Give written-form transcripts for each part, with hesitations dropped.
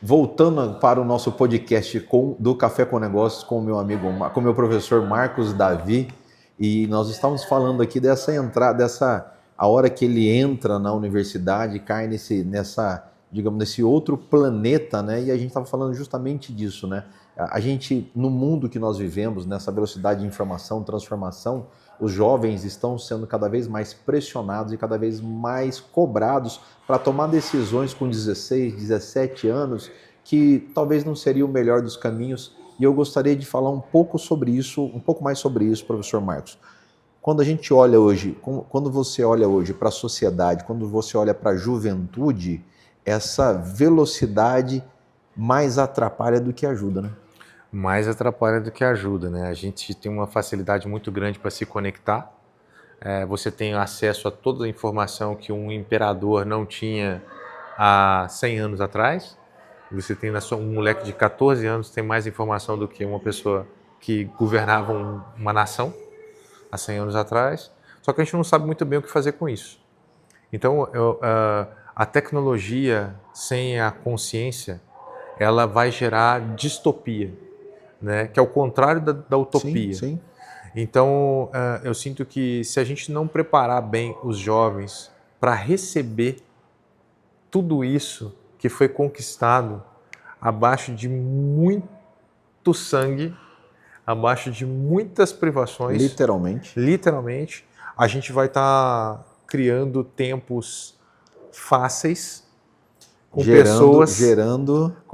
Voltando para o nosso podcast do Café com Negócios com o meu amigo, com o meu professor Marcos Davi, e nós estávamos falando aqui dessa entrada, a hora que ele entra na universidade, cai digamos, nesse outro planeta, né? E a gente estava falando justamente disso, né? A gente, no mundo que nós vivemos, nessa velocidade de informação, transformação, os jovens estão sendo cada vez mais pressionados e cada vez mais cobrados para tomar decisões com 16, 17 anos, que talvez não seria o melhor dos caminhos. E eu gostaria de falar um pouco sobre isso, um pouco mais sobre isso, professor Marcos. Quando a gente olha hoje, quando você olha hoje para a sociedade, quando você olha para a juventude, essa velocidade mais atrapalha do que ajuda, né? Mais atrapalha do que ajuda, né? A gente tem uma facilidade muito grande para se conectar. Você tem acesso a toda a informação que um imperador não tinha há 100 anos atrás. Você tem um moleque de 14 anos tem mais informação do que uma pessoa que governava uma nação há 100 anos atrás. Só que a gente não sabe muito bem o que fazer com isso. Então, a tecnologia sem a consciência, ela vai gerar distopia, né? Que é o contrário da utopia. Sim, sim. Então, eu sinto que se a gente não preparar bem os jovens para receber tudo isso que foi conquistado abaixo de muito sangue, abaixo de muitas privações, literalmente, a gente vai estar criando tempos fáceis com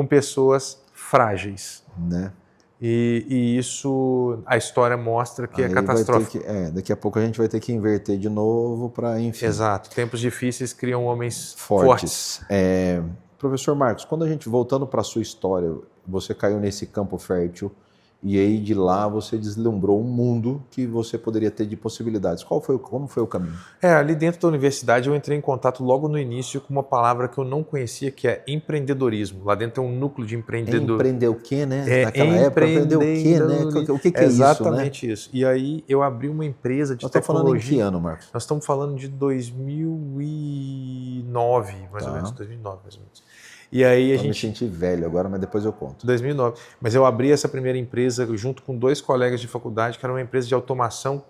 pessoas frágeis, né? E isso a história mostra que é catastrófico. Daqui a pouco a gente vai ter que inverter de novo para, enfim. Exato. Tempos difíceis criam homens fortes. Professor Marcos, quando a gente, voltando para a sua história, você caiu nesse campo fértil e aí de lá você deslumbrou um mundo que você poderia ter de possibilidades. Como foi o caminho? Ali dentro da universidade eu entrei em contato logo no início com uma palavra que eu não conhecia, que é empreendedorismo. Lá dentro tem um núcleo de empreendedor. Empreender o quê, né? Naquela época, empreender o quê, né? O que é isso, né? Exatamente isso. E aí eu abri uma empresa de tecnologia. Nós estamos falando em que ano, Marcos? Nós estamos falando de 2009, mais ou menos. 2009, mais ou menos. E aí me senti velho agora, mas depois eu conto. 2009. Mas eu abri essa primeira empresa junto com 2 colegas de faculdade, que era uma empresa de automação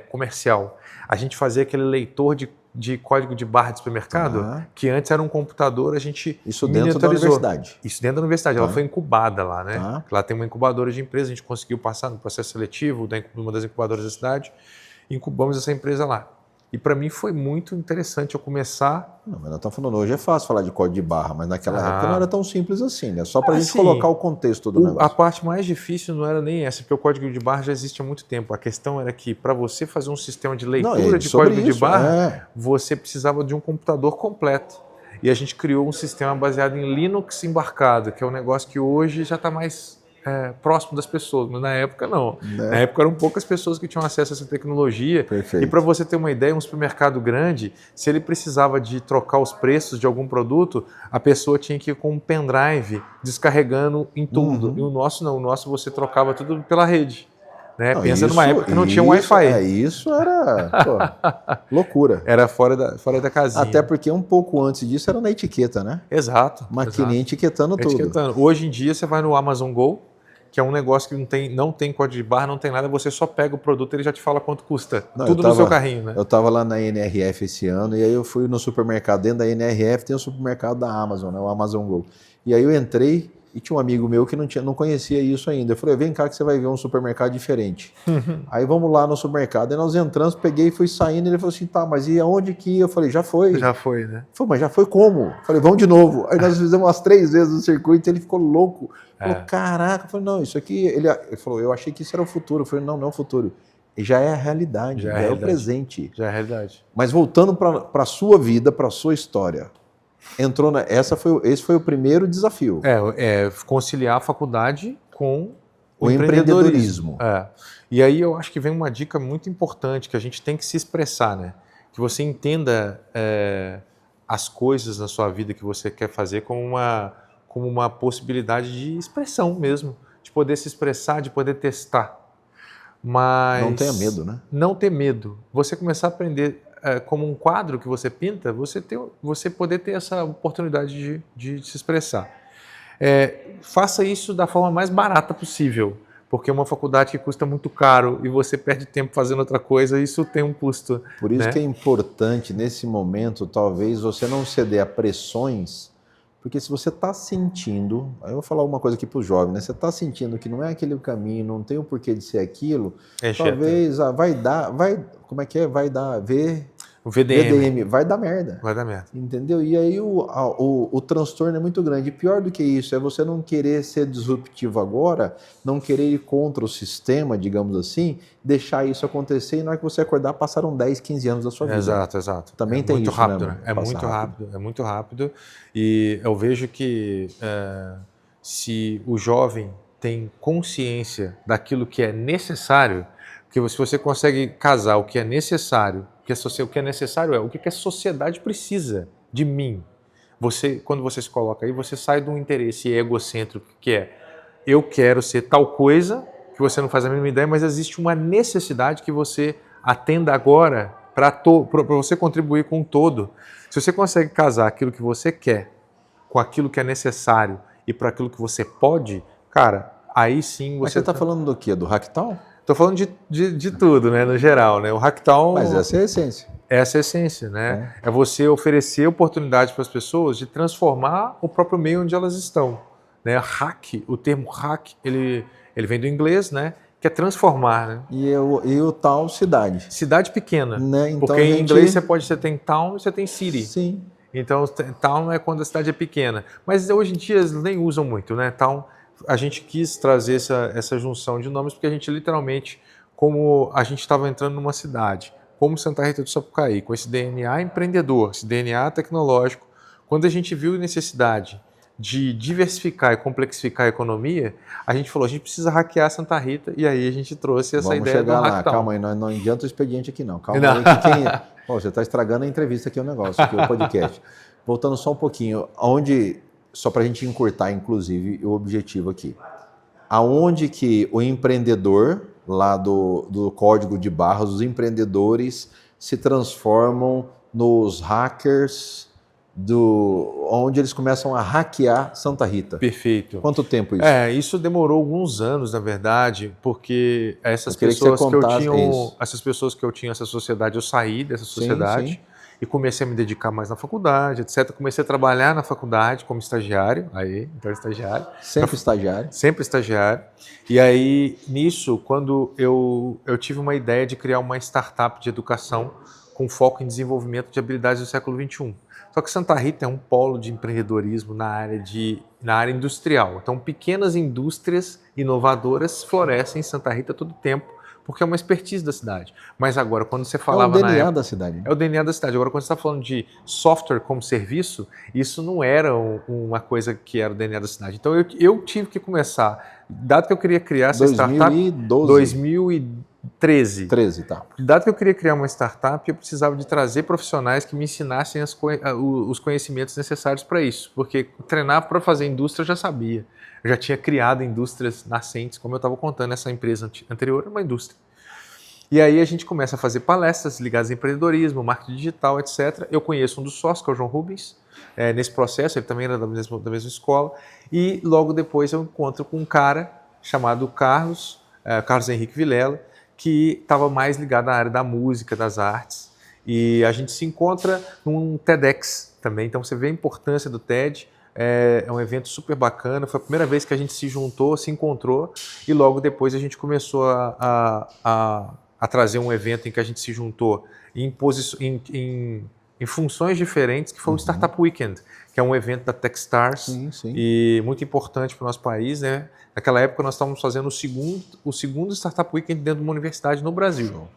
comercial. A gente fazia aquele leitor de código de barra de supermercado, que antes era um computador, a gente Isso dentro da universidade? Isso dentro da universidade. Ela foi incubada lá, né? Lá tem uma incubadora de empresa, a gente conseguiu passar no processo seletivo de uma das incubadoras da cidade, incubamos essa empresa lá. E para mim foi muito interessante eu começar... Não, mas nós estamos falando, hoje é fácil falar de código de barra, mas naquela época não era tão simples assim, né? Só para a gente colocar o contexto do negócio. A parte mais difícil não era nem essa, porque o código de barra já existe há muito tempo. A questão era que para você fazer um sistema de leitura de código de barra, você precisava de um computador completo. E a gente criou um sistema baseado em Linux embarcado, que é um negócio que hoje já está mais... próximo das pessoas, mas na época não. Na época eram poucas pessoas que tinham acesso a essa tecnologia. Perfeito. E para você ter uma ideia, um supermercado grande, se ele precisava de trocar os preços de algum produto, a pessoa tinha que ir com um pendrive descarregando em tudo. E o nosso não, o nosso você trocava tudo pela rede. Né? Não, pensa numa época que não tinha Wi-Fi. Isso era loucura. Era fora da casinha. Até porque um pouco antes disso era na etiqueta, né? Exato. Maquininha etiquetando tudo. Hoje em dia você vai no Amazon Go, que é um negócio que não tem código de barra, não tem nada, você só pega o produto e ele já te fala quanto custa. Tudo no seu carrinho, né? Eu estava lá na NRF esse ano e aí eu fui no supermercado. Dentro da NRF tem o supermercado da Amazon, né? O Amazon Go. E aí eu entrei e tinha um amigo meu que não conhecia isso ainda. Eu falei, vem cá que você vai ver um supermercado diferente. Aí vamos lá no supermercado. Aí nós entramos, peguei e fui saindo. E ele falou assim, tá, mas e aonde que ia? Eu falei, já foi. Já foi, né? Ele falou, mas já foi como? Eu falei, vamos de novo. Aí nós fizemos umas 3 vezes o circuito e ele ficou louco. Falou, caraca. Eu falei, não, isso aqui... Ele falou, eu achei que isso era o futuro. Eu falei, não é o futuro. E já é a realidade, já é o presente. Já é a realidade. Mas voltando para a sua vida, para a sua história... Esse foi o primeiro desafio. Conciliar a faculdade com o empreendedorismo. E aí eu acho que vem uma dica muito importante, que a gente tem que se expressar, né? Que você entenda as coisas na sua vida que você quer fazer como uma possibilidade de expressão mesmo, de poder se expressar, de poder testar. Mas não tenha medo, né? Não ter medo. Você começar a aprender... como um quadro que você pinta, você poder ter essa oportunidade de se expressar. Faça isso da forma mais barata possível, porque é uma faculdade que custa muito caro e você perde tempo fazendo outra coisa, isso tem um custo. Por isso né? que é importante, nesse momento, talvez você não ceder a pressões, porque se você está sentindo, aí eu vou falar uma coisa aqui para o jovem, né? Você está sentindo que não é aquele caminho, não tem o porquê de ser aquilo, talvez como é que é? Vai dar, O VDM. VDM, vai dar merda. Vai dar merda. Entendeu? E aí o transtorno é muito grande. E pior do que isso, é você não querer ser disruptivo agora, não querer ir contra o sistema, digamos assim, deixar isso acontecer e na hora que você acordar, passaram 10, 15 anos da sua vida. Exato. Também tem muito isso, rápido, né? né? É muito rápido. E eu vejo que se o jovem tem consciência daquilo que é necessário, porque se você consegue casar o que é necessário, o que é necessário é o que a sociedade precisa de mim. Quando você se coloca aí, você sai de um interesse egocêntrico que é eu quero ser tal coisa, que você não faz a mínima ideia, mas existe uma necessidade que você atenda agora para você contribuir com o todo. Se você consegue casar aquilo que você quer com aquilo que é necessário e para aquilo que você pode, cara, aí sim Mas você está falando do quê? Do Hacktown? Estou falando de tudo, né, no geral, né? O Hacktown... Mas essa é a essência. Essa é a essência, né? É você oferecer oportunidade para as pessoas de transformar o próprio meio onde elas estão. Né? Hack, o termo hack, ele vem do inglês, né? Que é transformar, né? E o tal cidade. Cidade pequena. Né? Então, porque em inglês você tem town e você tem city. Sim. Então, town é quando a cidade é pequena. Mas hoje em dia eles nem usam muito, né? Town, a gente quis trazer essa junção de nomes porque a gente literalmente, como a gente estava entrando numa cidade, como Santa Rita do Sapucaí, com esse DNA empreendedor, esse DNA tecnológico, quando a gente viu a necessidade de diversificar e complexificar a economia, a gente falou, a gente precisa hackear Santa Rita, e aí a gente trouxe essa ideia do Hacktown. Calma aí, não adianta o expediente aqui não. Calma aí que você está estragando a entrevista aqui, o negócio, aqui, o podcast. Voltando só um pouquinho, só para a gente encurtar, inclusive, o objetivo aqui. Aonde que o empreendedor, lá do código de barras, os empreendedores se transformam nos hackers, onde eles começam a hackear Santa Rita. Perfeito. Quanto tempo isso? Isso demorou alguns anos, na verdade, porque essas pessoas que eu tinha essa sociedade, eu saí dessa sociedade. Sim. E comecei a me dedicar mais na faculdade, etc. Comecei a trabalhar na faculdade como estagiário. Então estagiário. Sempre estagiário? Sempre estagiário. E aí, nisso, quando eu tive uma ideia de criar uma startup de educação com foco em desenvolvimento de habilidades do século XXI. Só que Santa Rita é um polo de empreendedorismo na área industrial. Então, pequenas indústrias inovadoras florescem em Santa Rita todo o tempo, porque é uma expertise da cidade. Mas agora, quando você falava... É o DNA da cidade. É o DNA da cidade. Agora, quando você está falando de software como serviço, isso não era uma coisa que era o DNA da cidade. Então, eu tive que começar, dado que eu queria criar essa startup... 2013. Tá. Dado que eu queria criar uma startup, eu precisava de trazer profissionais que me ensinassem os conhecimentos necessários para isso. Porque treinar para fazer indústria eu já sabia. Eu já tinha criado indústrias nascentes, como eu estava contando, essa empresa anterior era uma indústria. E aí a gente começa a fazer palestras ligadas a empreendedorismo, marketing digital, etc. Eu conheço um dos sócios, que é o João Rubens, nesse processo, ele também era da mesma escola. E logo depois eu encontro com um cara chamado Carlos Henrique Vilela, que estava mais ligado à área da música, das artes. E a gente se encontra num TEDx também, então você vê a importância do TED. É um evento super bacana, foi a primeira vez que a gente se juntou, se encontrou, e logo depois a gente começou a trazer um evento em que a gente se juntou em funções diferentes, que foi o Startup Weekend, que é um evento da Techstars, sim. E muito importante para o nosso país, né? Naquela época nós estávamos fazendo o segundo Startup Weekend dentro de uma universidade no Brasil. Show.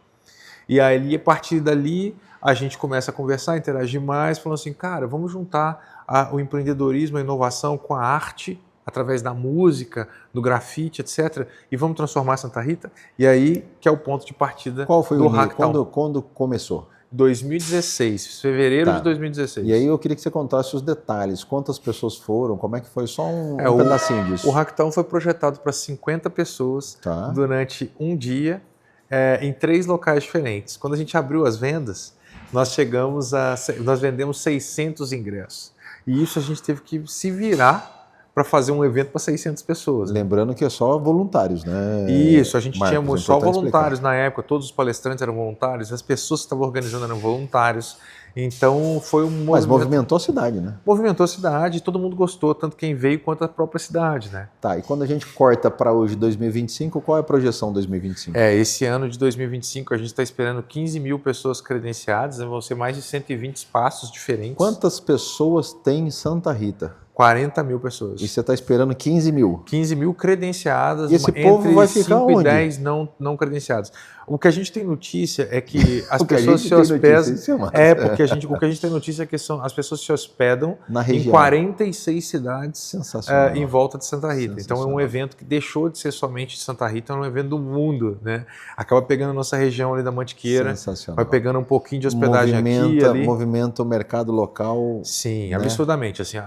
E aí, a partir dali, a gente começa a conversar, interagir mais, falando assim, cara, vamos juntar o empreendedorismo, a inovação com a arte, através da música, do grafite, etc. E vamos transformar Santa Rita. E aí que é o ponto de partida. Qual foi o Hacktown? Quando começou? 2016, fevereiro de 2016. E aí eu queria que você contasse os detalhes, quantas pessoas foram, como é que foi, só um pedacinho disso. O Hacktown foi projetado para 50 pessoas durante um dia, em 3 locais diferentes. Quando a gente abriu as vendas, nós vendemos 600 ingressos. E isso a gente teve que se virar para fazer um evento para 600 pessoas. Lembrando que é só voluntários, né? Isso, a gente tinha Marcos, só importante voluntários explicar. na época, todos os palestrantes eram voluntários, as pessoas que estavam organizando eram voluntários. Então foi um Mas movimento. movimentou a cidade, né? Movimentou a cidade, todo mundo gostou, tanto quem veio quanto a própria cidade, né? Tá, e quando a gente corta para hoje, 2025, qual é a projeção 2025? Esse ano de 2025 a gente está esperando 15 mil pessoas credenciadas, vão ser mais de 120 espaços diferentes. Quantas pessoas tem em Santa Rita? 40 mil pessoas. E você está esperando 15 mil? 15 mil credenciadas, e esse povo vai ficar 5 onde? e 10 não credenciados. O que a gente tem notícia é que as O que a pessoas gente se tem hospedam. notícia, massa. Porque o que a gente tem notícia é que as pessoas se hospedam Na em região. 46 cidades Sensacional. em volta de Santa Rita. Então é um Sensacional. evento que deixou de ser somente de Santa Rita, é um evento do mundo, né? Acaba pegando a nossa região ali da Mantiqueira, Sensacional. vai pegando um pouquinho de hospedagem aqui e ali. Movimenta o mercado local. Sim, né? absurdamente. Assim,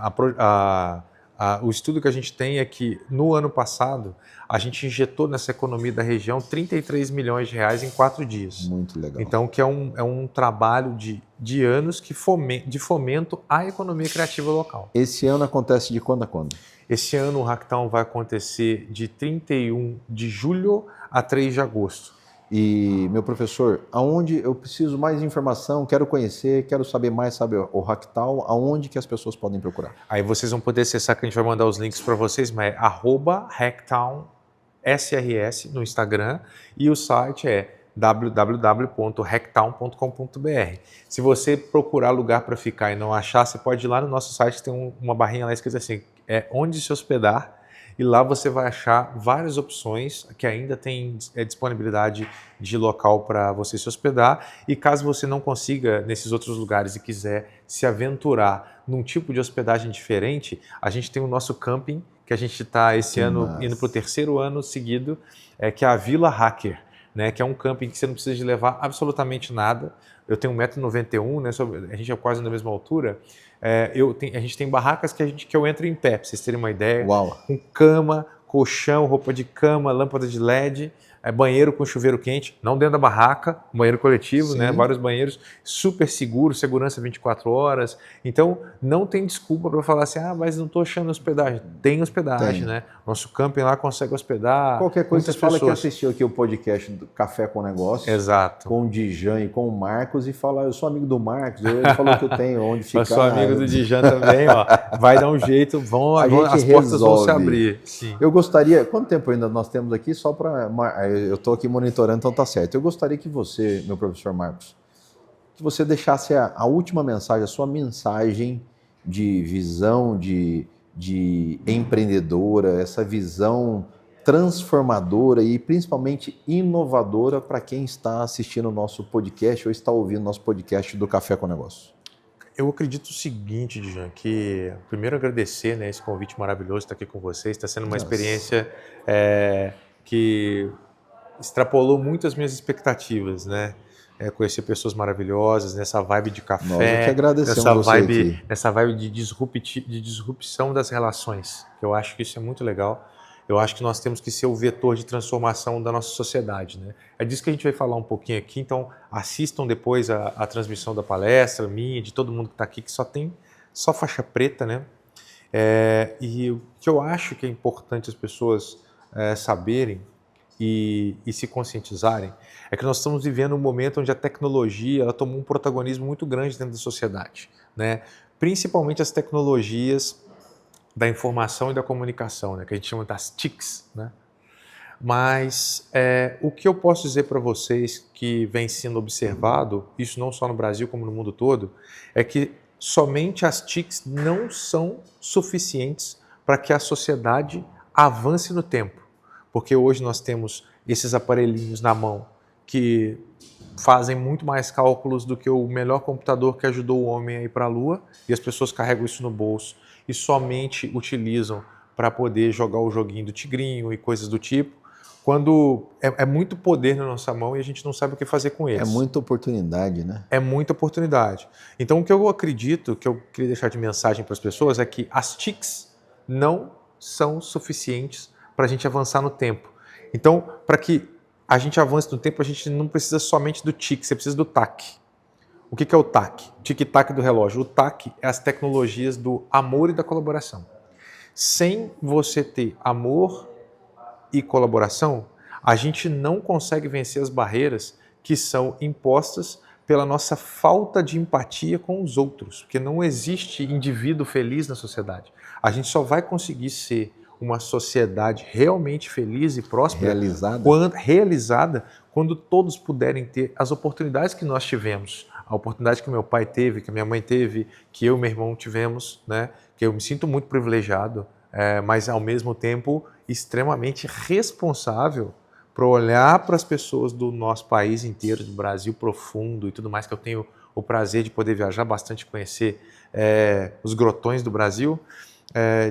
o estudo que a gente tem é que no ano passado a gente injetou nessa economia da região 33 milhões de reais em 4 dias. Muito legal. Então, que é um trabalho de anos de fomento à economia criativa local. Esse ano acontece de quando a quando? Esse ano o Hacktown vai acontecer de 31 de julho a 3 de agosto. E, meu professor, aonde eu preciso mais informação, quero conhecer, quero saber mais, sabe, o Hacktown, aonde que as pessoas podem procurar? Aí vocês vão poder acessar, que a gente vai mandar os links para vocês, mas é @hacktown_SRS no Instagram e o site é www.hacktown.com.br. Se você procurar lugar para ficar e não achar, você pode ir lá no nosso site, tem uma barrinha lá escrita assim, onde se hospedar, e lá você vai achar várias opções que ainda tem disponibilidade de local para você se hospedar. E caso você não consiga nesses outros lugares e quiser se aventurar num tipo de hospedagem diferente, a gente tem o nosso camping, que a gente está esse ano indo para o 3º ano seguido, que é a Vila Hacker, né, que é um camping que você não precisa de levar absolutamente nada. Eu tenho 1,91 m, né, a gente é quase na mesma altura. A gente tem barracas que eu entro em pé, para vocês terem uma ideia. Uau. Com cama, colchão, roupa de cama, lâmpada de LED, banheiro com chuveiro quente, não dentro da barraca, banheiro coletivo, né, vários banheiros, super seguro, segurança 24 horas. Então, não tem desculpa para falar assim, mas não estou achando hospedagem. Tem hospedagem, né? Nosso camping lá consegue hospedar. Qualquer coisa, você fala que pessoas. assistiu aqui o podcast do Café com Negócio. Exato. Com o Dijan e com o Marcos e fala, eu sou amigo do Marcos, ele falou que eu tenho onde ficar. Eu sou amigo do Dijan também, ó. Vai dar um jeito, as portas vão se abrir. Sim. Eu gostaria, quanto tempo ainda nós temos aqui? Só para, eu estou aqui monitorando, então tá certo. Eu gostaria que você, meu professor Marcos, que você deixasse a última mensagem, a sua mensagem de visão de empreendedora, essa visão transformadora e principalmente inovadora para quem está assistindo o nosso podcast ou está ouvindo o nosso podcast do Café com Negócio. Eu acredito o seguinte, Dijan, que primeiro agradecer, né, esse convite maravilhoso de estar aqui com vocês. Está sendo uma experiência que extrapolou muito as minhas expectativas, né? Conhecer pessoas maravilhosas, nessa vibe de café, nós que agradecemos nessa vibe de disrupção das relações, que eu acho que isso é muito legal. Eu acho que nós temos que ser o vetor de transformação da nossa sociedade, né? É disso que a gente vai falar um pouquinho aqui, então assistam depois a transmissão da palestra, minha, de todo mundo que está aqui, que só faixa preta, né? E o que eu acho que é importante as pessoas saberem e se conscientizarem é que nós estamos vivendo um momento onde a tecnologia ela tomou um protagonismo muito grande dentro da sociedade, né? Principalmente as tecnologias da informação e da comunicação, né? Que a gente chama das TICs, né? Mas o que eu posso dizer para vocês que vem sendo observado, isso não só no Brasil como no mundo todo, é que somente as TICs não são suficientes para que a sociedade avance no tempo. Porque hoje nós temos esses aparelhinhos na mão que fazem muito mais cálculos do que o melhor computador que ajudou o homem a ir para a Lua, e as pessoas carregam isso no bolso e somente utilizam para poder jogar o joguinho do tigrinho e coisas do tipo, quando é muito poder na nossa mão e a gente não sabe o que fazer com eles. É muita oportunidade, né? É muita oportunidade. Então, o que eu acredito, que eu queria deixar de mensagem para as pessoas, é que as TICs não são suficientes para a gente avançar no tempo. Então, para que a gente avance no tempo, a gente não precisa somente do TIC, você precisa do TAC. O que é o TAC? Tic-tac do relógio. O TAC é as tecnologias do amor e da colaboração. Sem você ter amor e colaboração, a gente não consegue vencer as barreiras que são impostas pela nossa falta de empatia com os outros, porque não existe indivíduo feliz na sociedade. A gente só vai conseguir ser uma sociedade realmente feliz e próspera, realizada, quando todos puderem ter as oportunidades que nós tivemos, a oportunidade que meu pai teve, que minha mãe teve, que eu e meu irmão tivemos, né? Que eu me sinto muito privilegiado, mas ao mesmo tempo extremamente responsável para olhar para as pessoas do nosso país inteiro, do Brasil profundo e tudo mais, que eu tenho o prazer de poder viajar bastante, conhecer os grotões do Brasil,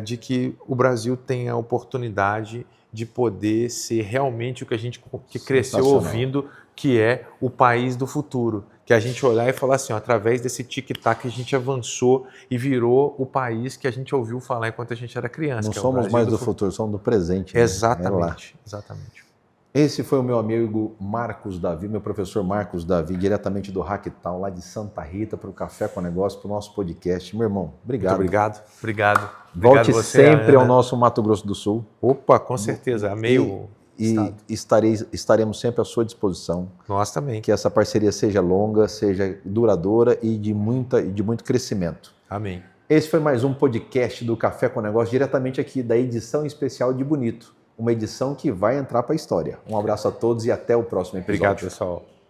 de que o Brasil tem a oportunidade de poder ser realmente o que a gente que cresceu ouvindo, que é o país do futuro. Que a gente olhar e falar assim, ó, através desse tic-tac a gente avançou e virou o país que a gente ouviu falar enquanto a gente era criança. Não somos mais do futuro, somos do presente. Exatamente, exatamente. Esse foi o meu amigo Marcos Davi, meu professor Marcos Davi, diretamente do Hacktown, lá de Santa Rita, para o Café com Negócio, para o nosso podcast. Meu irmão, obrigado. Muito obrigado. Volte sempre ao nosso Mato Grosso do Sul. Opa, com certeza, amei o estado. Estaremos sempre à sua disposição. Nós também. Que essa parceria seja longa, seja duradoura e de muito crescimento. Amém. Esse foi mais um podcast do Café com Negócio, diretamente aqui da edição especial de Bonito. Uma edição que vai entrar para a história. Um abraço a todos e até o próximo episódio. Obrigado, pessoal.